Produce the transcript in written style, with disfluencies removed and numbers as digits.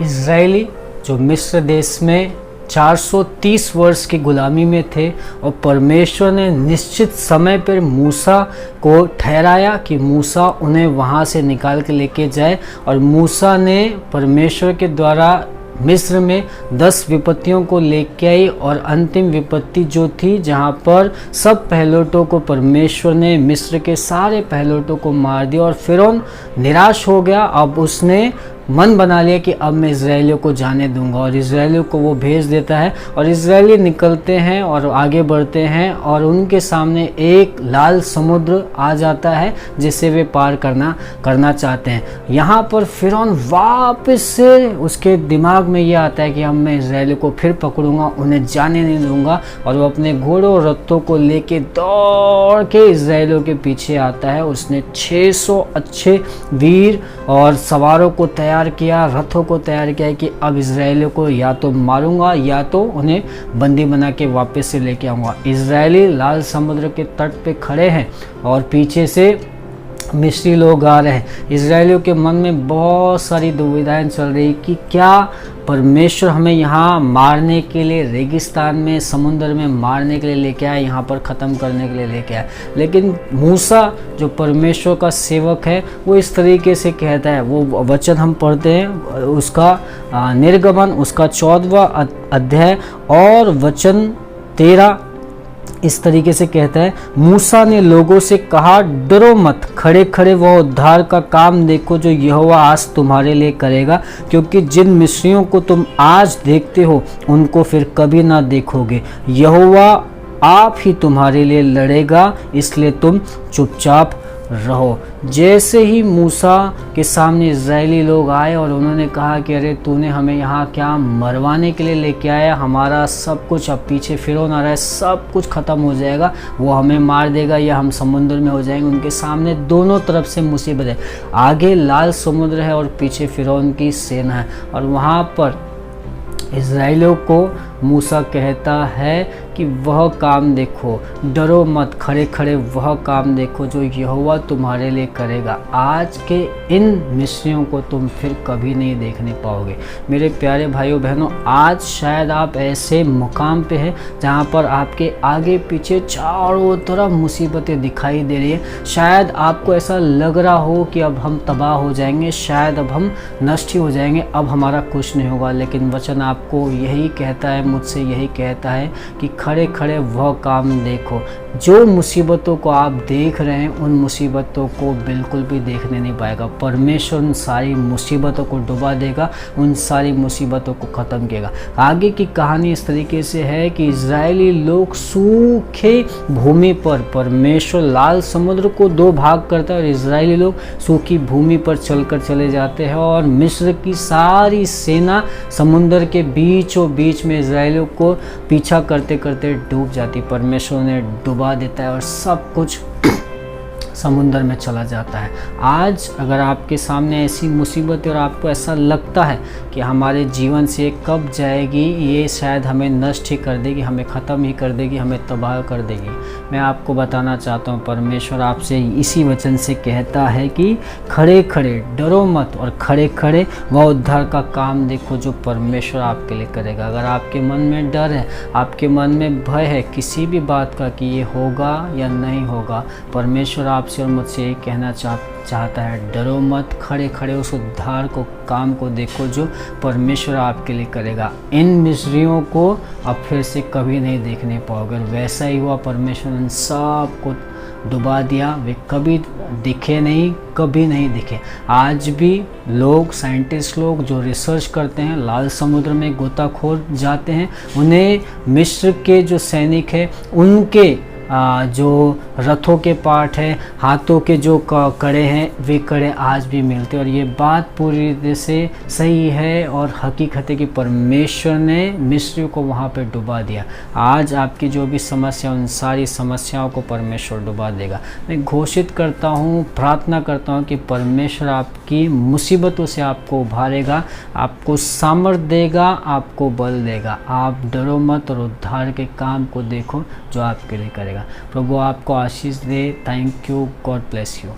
Israeli जो मिस्र देश में 430 वर्ष की गुलामी में थे, और परमेश्वर ने निश्चित समय पर मूसा को ठहराया कि मूसा उन्हें वहाँ से निकाल के लेके जाए। और मूसा ने परमेश्वर के द्वारा मिस्र में 10 विपत्तियों को लेके आई, और अंतिम विपत्ति जो थी जहाँ पर सब पहलौठों को परमेश्वर ने मिस्र के सारे पहलौठों को मार दिया, और फिरौन निराश हो गया। अब उसने मन बना लिया कि अब मैं इजरायलियों को जाने दूंगा, और इजरायलियों को वो भेज देता है। और इजरायली निकलते हैं और आगे बढ़ते हैं, और उनके सामने एक लाल समुद्र आ जाता है जिसे वे पार करना चाहते हैं। यहाँ पर फिरौन वापस से उसके दिमाग में ये आता है कि अब मैं इजरायलियों को फिर पकड़ूंगा, उन्हें जाने नहीं दूंगा। और वो अपने घोड़ों और रथों को लेके दौड़ के इजरायलियों के पीछे आता है। उसने 600 अच्छे वीर और सवारों को तैयार किया, रथों को तैयार किया कि अब इजरायलियों को या तो मारूंगा या तो उन्हें बंदी बना के वापस से लेके आऊंगा। इजरायली लाल समुद्र के तट पे खड़े हैं और पीछे से मिस्री लोग आ रहे हैं। इजरायलियों के मन में बहुत सारी दुविधाएं चल रही कि क्या परमेश्वर हमें यहाँ मारने के लिए, रेगिस्तान में, समुद्र में मारने के लिए लेके आया, यहाँ पर ख़त्म करने के लिए लेके आया। लेकिन मूसा जो परमेश्वर का सेवक है वो इस तरीके से कहता है, वो वचन हम पढ़ते हैं उसका निर्गमन उसका 14वां अध्याय और वचन 13 इस तरीके से कहता है, मूसा ने लोगों से कहा, डरो मत, खड़े खड़े वह उद्धार का काम देखो जो यहोवा आज तुम्हारे लिए करेगा, क्योंकि जिन मिस्रियों को तुम आज देखते हो उनको फिर कभी ना देखोगे। यहोवा आप ही तुम्हारे लिए लड़ेगा, इसलिए तुम चुपचाप रहो। जैसे ही मूसा के सामने इजरायली लोग आए और उन्होंने कहा कि अरे तूने हमें यहाँ क्या मरवाने के लिए लेके आया, हमारा सब कुछ, अब पीछे फिरौन आ रहा है, सब कुछ ख़त्म हो जाएगा, वो हमें मार देगा या हम समुद्र में हो जाएंगे। उनके सामने दोनों तरफ से मुसीबत है, आगे लाल समुद्र है और पीछे फिरौन की सेना है। और वहाँ पर इजरायलियों को मूसा कहता है कि वह काम देखो, डरो मत, खड़े खड़े वह काम देखो जो यहोवा तुम्हारे लिए करेगा। आज के इन मिस्रियों को तुम फिर कभी नहीं देखने पाओगे। मेरे प्यारे भाइयों बहनों, आज शायद आप ऐसे मुकाम पे हैं जहाँ पर आपके आगे पीछे चारों तरफ मुसीबतें दिखाई दे रही है। शायद आपको ऐसा लग रहा हो कि अब हम तबाह हो जाएंगे, शायद अब हम नष्ट ही हो जाएंगे, अब हमारा कुछ नहीं होगा। लेकिन वचन आपको यही कहता है, मुझसे यही कहता है कि खड़े खड़े वह काम देखो। जो मुसीबतों को आप देख रहे हैं उन मुसीबतों को बिल्कुल भी देखने नहीं पाएगा। परमेश्वर उन सारी मुसीबतों को डुबा देगा, उन सारी मुसीबतों को ख़त्म करेगा। आगे की कहानी इस तरीके से है कि इजरायली लोग सूखे भूमि पर, परमेश्वर लाल समुद्र को 2 भाग करता है और इजरायली लोग सूखी भूमि पर चलकर चले जाते हैं, और मिस्र की सारी सेना समुद्र के बीचों बीच में इजरायलियों को पीछा करते करते डूब जाती। परमेश्वर ने डुबा देता है और सब कुछ समुद्र में चला जाता है। आज अगर आपके सामने ऐसी मुसीबत है और आपको ऐसा लगता है कि हमारे जीवन से कब जाएगी, ये शायद हमें नष्ट ही कर देगी, हमें ख़त्म ही कर देगी, हमें तबाह कर देगी, मैं आपको बताना चाहता हूँ परमेश्वर आपसे इसी वचन से कहता है कि खड़े खड़े डरो मत, और खड़े खड़े वह उद्धार का काम देखो जो परमेश्वर आपके लिए करेगा। अगर आपके मन में डर है, आपके मन में भय है किसी भी बात का कि ये होगा या नहीं होगा, परमेश्वर आपसे और मुझसे यही कहना चाहता है, डरो मत, खड़े खड़े उस उद्धार को काम को देखो जो परमेश्वर आपके लिए करेगा। इन मिस्रियों को अब फिर से कभी नहीं देखने पाओगे। वैसा ही हुआ, परमेश्वर ने सब को डुबा दिया, वे कभी दिखे नहीं, कभी नहीं दिखे। आज भी लोग, साइंटिस्ट लोग जो रिसर्च करते हैं, लाल समुद्र में गोताखोर जाते हैं, उन्हें मिस्र के जो सैनिक हैं उनके जो रथों के पार्ट हैं, हाथों के जो कड़े हैं, वे कड़े आज भी मिलते हैं। और ये बात पूरी तरह से सही है और हकीकत है कि परमेश्वर ने मिस्र को वहाँ पे डुबा दिया। आज आपकी जो भी समस्या, उन सारी समस्याओं को परमेश्वर डुबा देगा। मैं घोषित करता हूँ, प्रार्थना करता हूँ कि परमेश्वर आपकी मुसीबतों से आपको उभारेगा, आपको सामर्थ्य देगा, आपको बल देगा। आप डरो मत और उद्धार के काम को देखो जो आपके लिए करेगा। प्रभु आपको आशीष दे। Thank you. God bless you.